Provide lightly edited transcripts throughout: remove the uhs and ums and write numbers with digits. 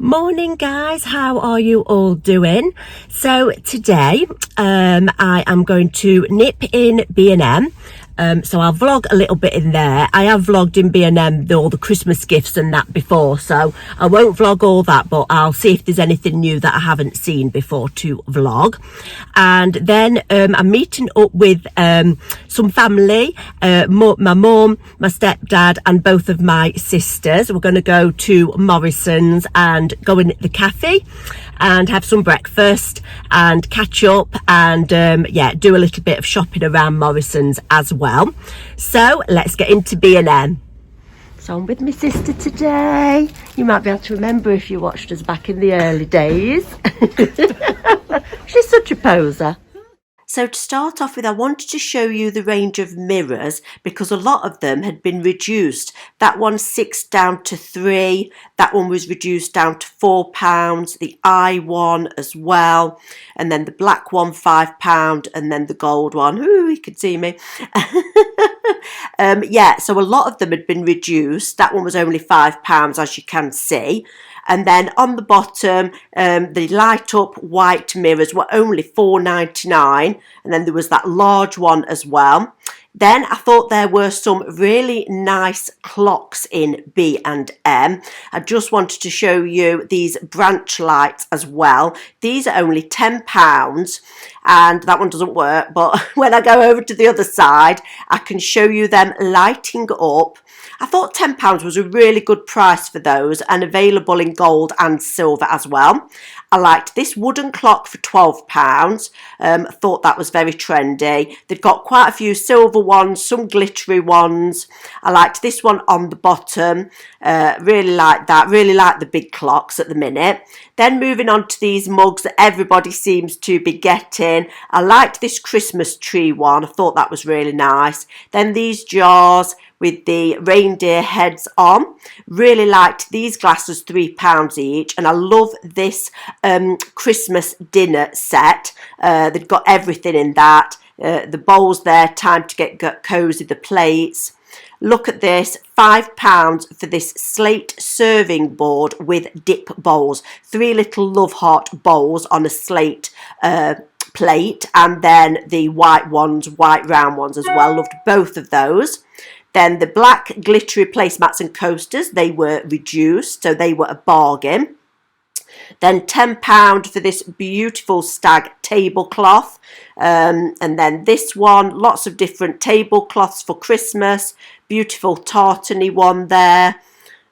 Morning guys, how are you all doing? So today I am going to nip in B&M. So I'll vlog a little bit in there. I have vlogged in B&M all the Christmas gifts and that before, so I won't vlog all that, but I'll see if there's anything new that I haven't seen before to vlog. And then I'm meeting up with some family, my mum, my stepdad and both of my sisters. We're going to go to Morrisons and go in at the cafe and have some breakfast and catch up and yeah, do a little bit of shopping around Morrisons as well. So let's get into B&M. So I'm with my sister today. You might be able to remember if you watched us back in the early days. She's such a poser. So to start off with, I wanted to show you the range of mirrors because a lot of them had been reduced. That one's 6 down to 3. That one was reduced down to £4. The eye one as well. And then the black one, £5. And then the gold one. Ooh, you can see me. Yeah, so a lot of them had been reduced. That one was only £5, as you can see. And then on the bottom, the light up white mirrors were only £4.99. And then there was that large one as well. Then I thought there were some really nice clocks in B&M. I just wanted to show you these branch lights as well. These are only £10 and that one doesn't work, but when I go over to the other side, I can show you them lighting up. I thought £10 was a really good price for those and available in gold and silver as well. I liked this wooden clock for £12. I thought that was very trendy. They've got quite a few silver ones, some glittery ones. I liked this one on the bottom. Really like that. Really like the big clocks at the minute. Then moving on to these mugs that everybody seems to be getting. I liked this Christmas tree one. I thought that was really nice. Then these jars with the reindeer heads on. Really liked these glasses, £3 each. And I love this Christmas dinner set. They've got everything in that. The bowls there, time to get cosy, the plates. Look at this, £5 for this slate serving board with dip bowls. 3 little love heart bowls on a slate plate. And then the white ones, white round ones as well. Loved both of those. Then the black glittery placemats and coasters, they were reduced, so they were a bargain. Then £10 for this beautiful stag tablecloth. And then this one, lots of different tablecloths for Christmas. Beautiful tartany one there.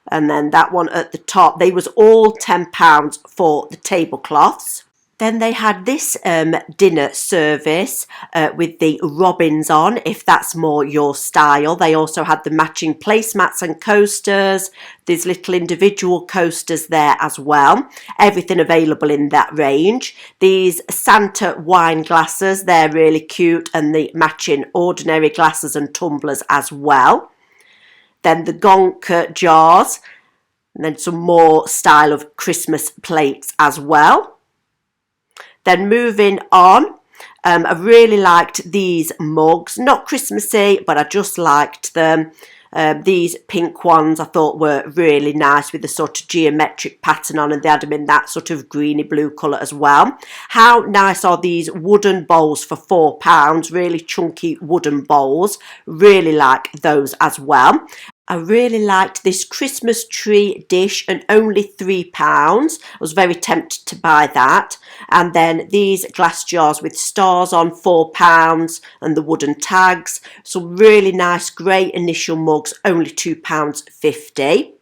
And then that one at the top, they was all £10 for the tablecloths. Then they had this dinner service with the robins on, if that's more your style. They also had the matching placemats and coasters. There's little individual coasters there as well. Everything available in that range. These Santa wine glasses, they're really cute. And the matching ordinary glasses and tumblers as well. Then the Gonka jars. And then some more style of Christmas plates as well. Then moving on, I really liked these mugs. Not Christmassy, but I just liked them. These pink ones I thought were really nice with the sort of geometric pattern on, and they had them in that sort of greeny blue colour as well. How nice are these wooden bowls for £4? Really chunky wooden bowls. Really like those as well. I really liked this Christmas tree dish and only £3. I was very tempted to buy that. And then these glass jars with stars on, £4 and the wooden tags. Some really nice grey initial mugs, only £2.50.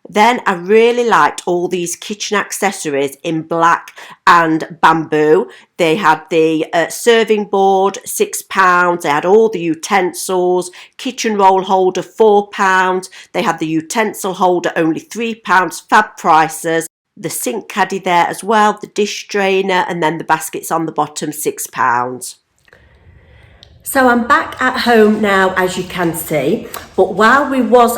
Then I really liked all these kitchen accessories in black and bamboo. They had the serving board, £6. They had all the utensils, kitchen roll holder, £4. They had the utensil holder, only £3, fab prices. The sink caddy there as well, the dish drainer, and then the baskets on the bottom, £6. So I'm back at home now, as you can see, but while we was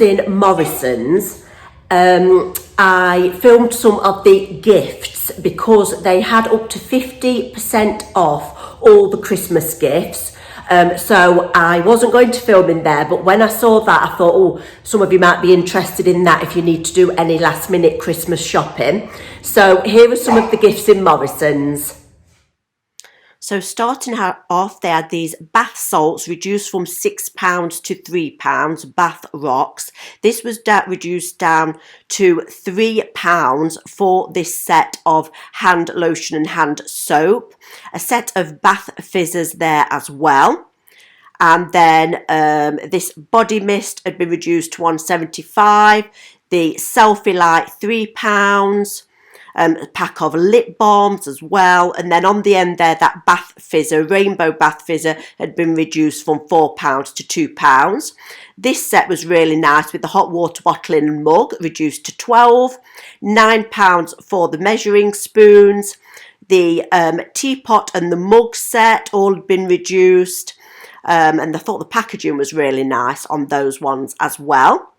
in Morrisons, I filmed some of the gifts because they had up to 50% off all the Christmas gifts. So I wasn't going to film in there, but when I saw that, I thought, oh, some of you might be interested in that if you need to do any last minute Christmas shopping. So here are some of the gifts in Morrisons. So starting off, they had these bath salts reduced from £6 to £3, bath rocks. This was reduced down to £3 for this set of hand lotion and hand soap. A set of bath fizzers there as well. And then this body mist had been reduced to £1.75. The selfie light, £3. A pack of lip balms as well, and then on the end there, that bath fizzer, rainbow bath fizzer, had been reduced from £4 to £2. This set was really nice with the hot water bottle and mug reduced to £12. £9 for the measuring spoons. The teapot and the mug set all had been reduced, and I thought the packaging was really nice on those ones as well.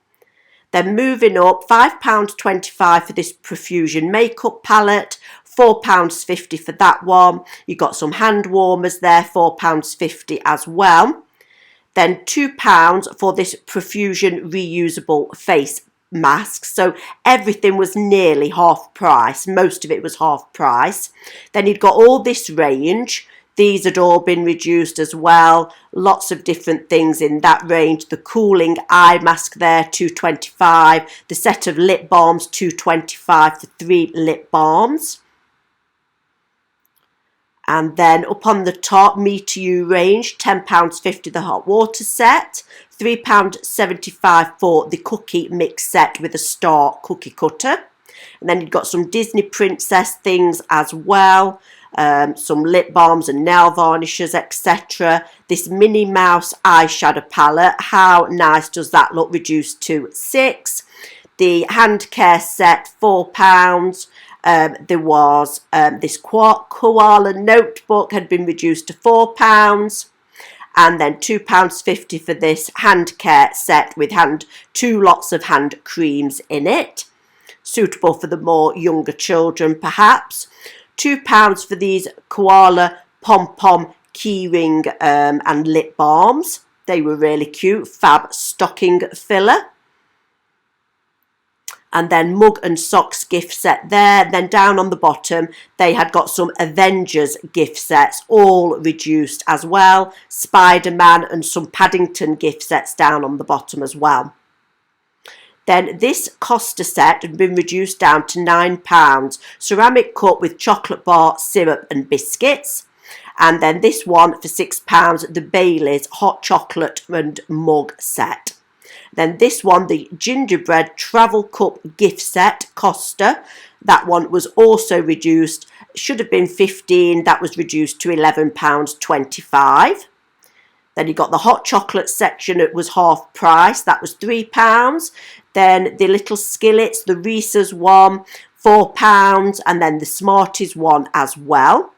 Then moving up, £5.25 for this Profusion makeup palette, £4.50 for that one. You got some hand warmers there, £4.50 as well. Then £2 for this Profusion reusable face mask. So everything was nearly half price. Most of it was half price. Then you'd got all this range. These had all been reduced as well. Lots of different things in that range. The cooling eye mask there, £2.25. The set of lip balms, £2.25 for 3 lip balms. And then up on the top, Me to You range, £10.50 the hot water set. £3.75 for the cookie mix set with a star cookie cutter. And then you've got some Disney princess things as well. Some lip balms and nail varnishes, etc. This Minnie Mouse eyeshadow palette, how nice does that look, reduced to £6. The hand care set, £4. There was this koala notebook had been reduced to £4. And then £2.50 for this hand care set with 2 lots of hand creams in it. Suitable for the more younger children perhaps. £2 for these koala pom-pom keyring and lip balms. They were really cute. Fab stocking filler. And then mug and socks gift set there. Then down on the bottom, they had got some Avengers gift sets, all reduced as well. Spider-Man and some Paddington gift sets down on the bottom as well. Then this Costa set had been reduced down to £9. Ceramic cup with chocolate bar, syrup and biscuits. And then this one for £6, the Baileys hot chocolate and mug set. Then this one, the gingerbread travel cup gift set, Costa. That one was also reduced. Should have been £15. That was reduced to £11.25. Then you got the hot chocolate section, it was half price, that was £3. Then the little skillets, the Reese's one, £4, and then the Smarties one as well.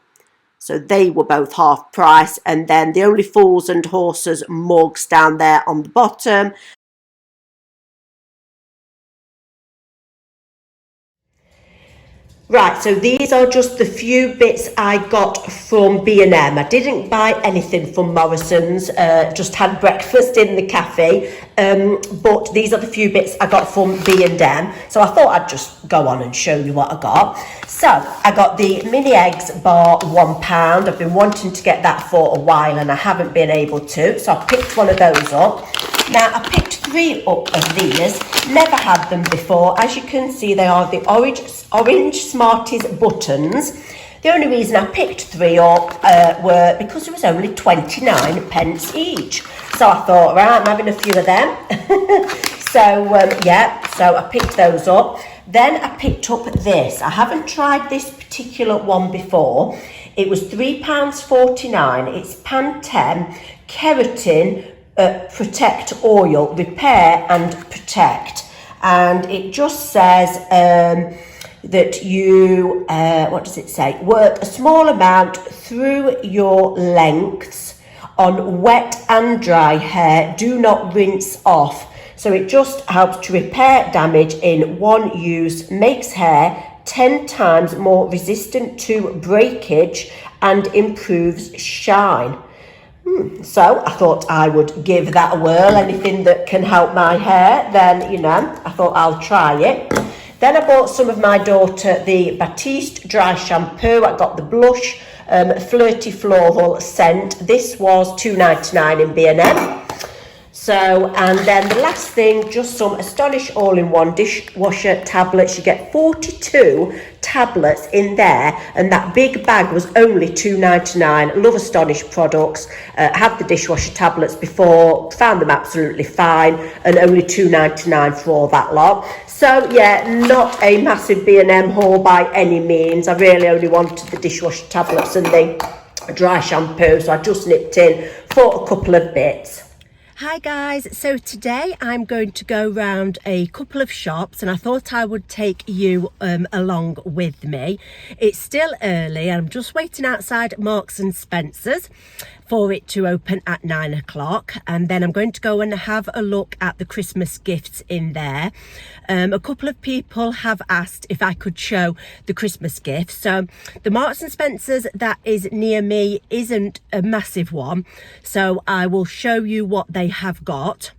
So they were both half price. And then the Only Fools and Horses mugs down there on the bottom. Right, so these are just the few bits I got from B&M. I didn't buy anything from Morrisons, just had breakfast in the cafe, but these are the few bits I got from B&M. So I thought I'd just go on and show you what I got. So I got the mini eggs bar, £1. I've been wanting to get that for a while and I haven't been able to, so I picked one of those up. Now I picked 3 up of these, never had them before. As you can see, they are the orange Smarties buttons. The only reason I picked 3 up were because it was only 29 pence each. So I thought, right, I'm having a few of them. So I picked those up. Then I picked up this. I haven't tried this particular one before. It was £3.49. It's Pantene Keratin Protect Oil, Repair and Protect. And it just says that you, what does it say? Work a small amount through your lengths on wet and dry hair. Do not rinse off. So it just helps to repair damage in one use, makes hair 10 times more resistant to breakage and improves shine. So I thought I would give that a whirl. Anything that can help my hair, then, you know, I thought I'll try it. Then I bought some of my daughter the Batiste dry shampoo. I got the blush flirty floral scent. This was £2.99 in B&M. So, and then the last thing, just some Astonish all-in-one dishwasher tablets. You get 42 tablets in there, and that big bag was only £2.99. Love Astonish products. Had the dishwasher tablets before, found them absolutely fine, and only £2.99 for all that lot. So yeah, not a massive B&M haul by any means. I really only wanted the dishwasher tablets and the dry shampoo, so I just nipped in for a couple of bits. Hi guys, so today I'm going to go round a couple of shops, and I thought I would take you along with me. It's still early, I'm just waiting outside Marks and Spencer's for it to open at 9 o'clock, and then I'm going to go and have a look at the Christmas gifts in there. A couple of people have asked if I could show the Christmas gifts. So the Marks and Spencer's that is near me isn't a massive one, so I will show you what they have got.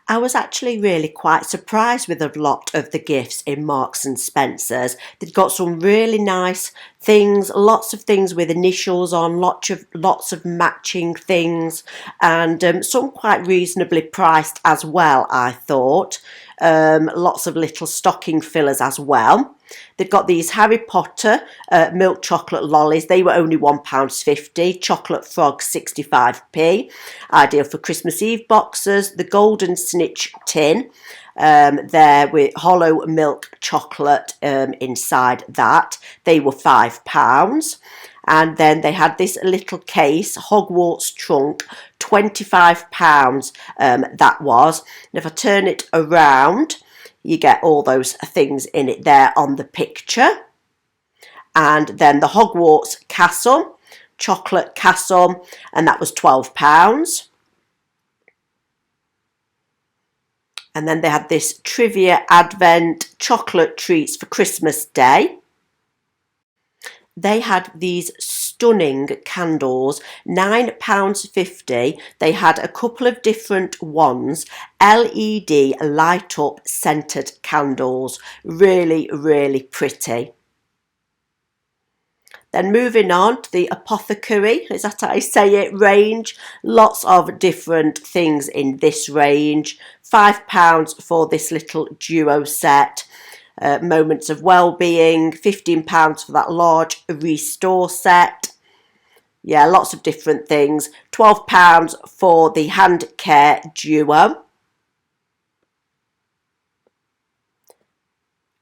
I was actually really quite surprised with a lot of the gifts in Marks and Spencer's. They've got some really nice things, lots of things with initials on, lots of matching things, and some quite reasonably priced as well, I thought. Lots of little stocking fillers as well. They've got these Harry Potter milk chocolate lollies. They were only £1.50. Chocolate frog 65p. Ideal for Christmas Eve boxes. The golden snitch tin. There with hollow milk chocolate inside that. They were £5. And then they had this little case, Hogwarts trunk, £25 that was. And if I turn it around, you get all those things in it there on the picture. And then the Hogwarts castle, chocolate castle, and that was £12. And then they had this trivia advent chocolate treats for Christmas Day. They had these stunning candles, £9.50. They had a couple of different ones, LED light up scented candles, really, really pretty. Then moving on to the apothecary, is that how I say it, range. Lots of different things in this range. £5 for this little duo set. Moments of Wellbeing, £15 for that large Restore set. Yeah, lots of different things. £12 for the Hand Care Duo.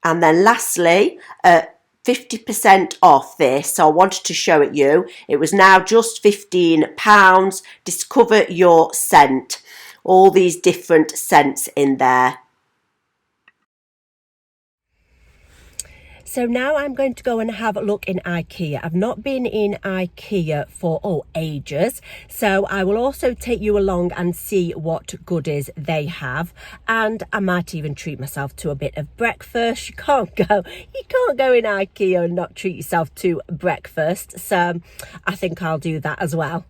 And then lastly, 50% off this, so I wanted to show it you. It was now just £15. Discover your scent. All these different scents in there. So now I'm going to go and have a look in Ikea. I've not been in Ikea for ages, so I will also take you along and see what goodies they have, and I might even treat myself to a bit of breakfast. You can't go in Ikea and not treat yourself to breakfast, so I think I'll do that as well.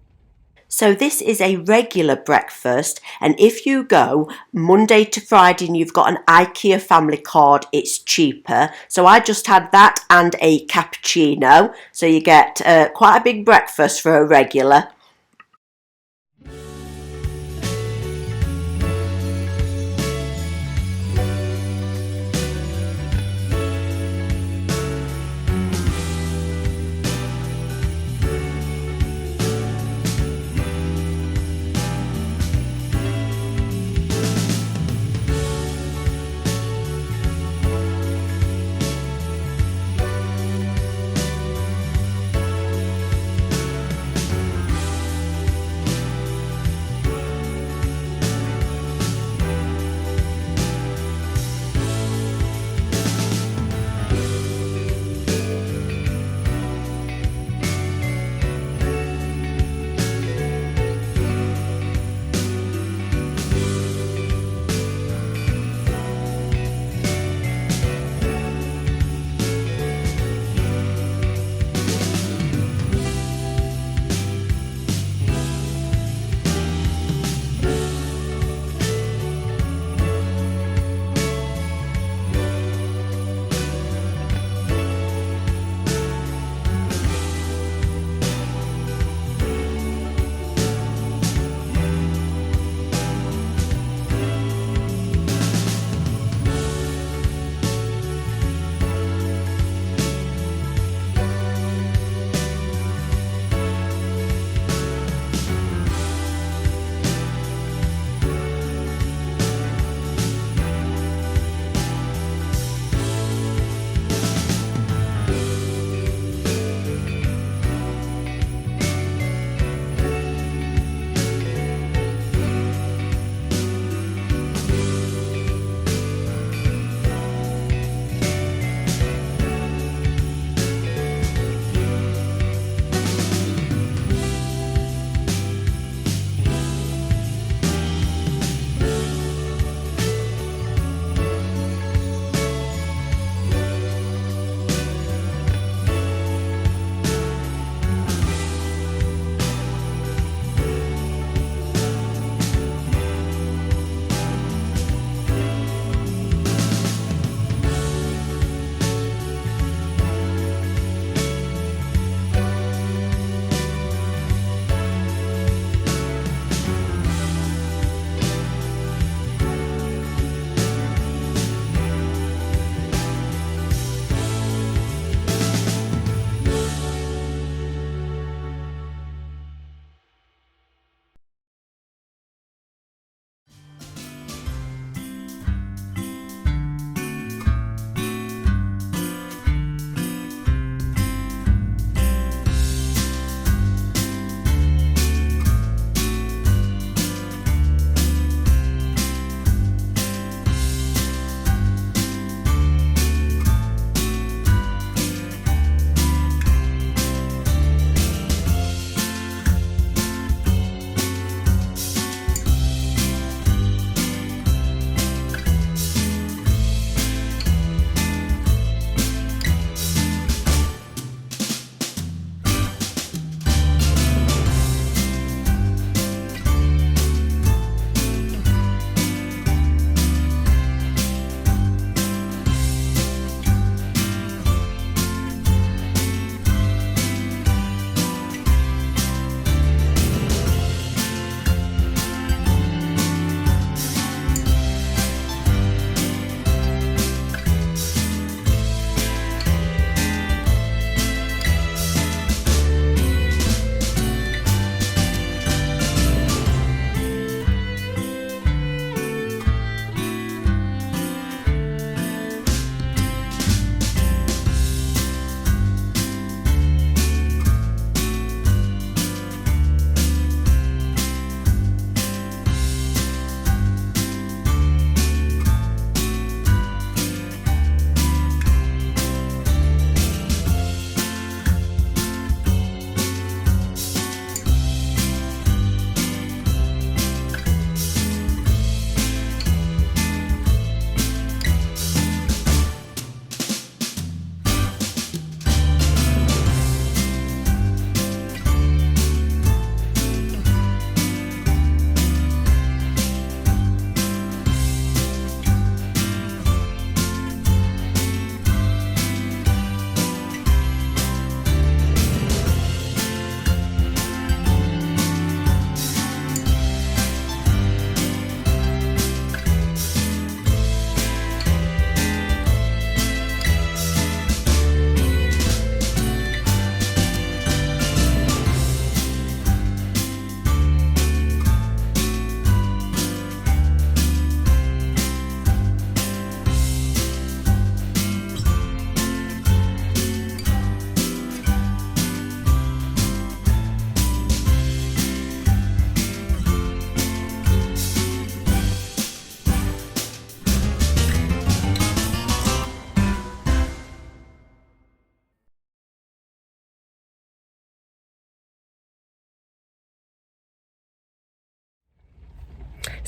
So this is a regular breakfast, and if you go Monday to Friday and you've got an Ikea family card, it's cheaper. So I just had that and a cappuccino, so you get quite a big breakfast for a regular.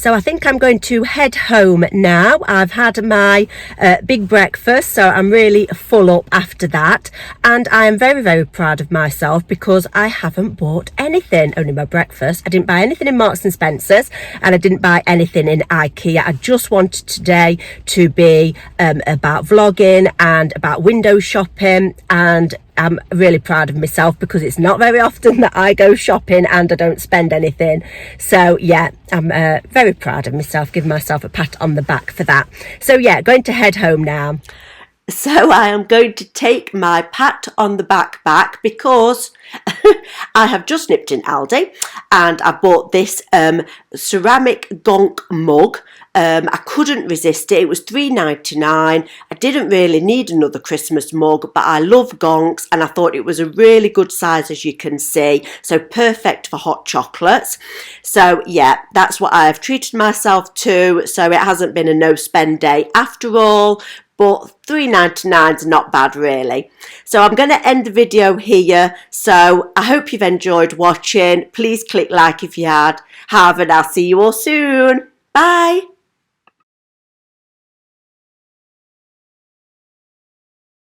So I think I'm going to head home now. I've had my big breakfast, so I'm really full up after that, and I am very, very proud of myself because I haven't bought anything, only my breakfast. I didn't buy anything in Marks and Spencer's, and I didn't buy anything in Ikea. I just wanted today to be about vlogging and about window shopping, and I'm really proud of myself because it's not very often that I go shopping and I don't spend anything. So yeah, I'm very proud of myself, give myself a pat on the back for that. So yeah, going to head home now. So I am going to take my pat on the back because I have just nipped in Aldi and I bought this ceramic gonk mug. I couldn't resist it. It was $3.99. I didn't really need another Christmas mug, but I love gonks and I thought it was a really good size, as you can see. So perfect for hot chocolates. So yeah, that's what I have treated myself to. So it hasn't been a no spend day after all. But $3.99 is not bad really. So I'm going to end the video here. So I hope you've enjoyed watching. Please click like if you have, and I'll see you all soon. Bye.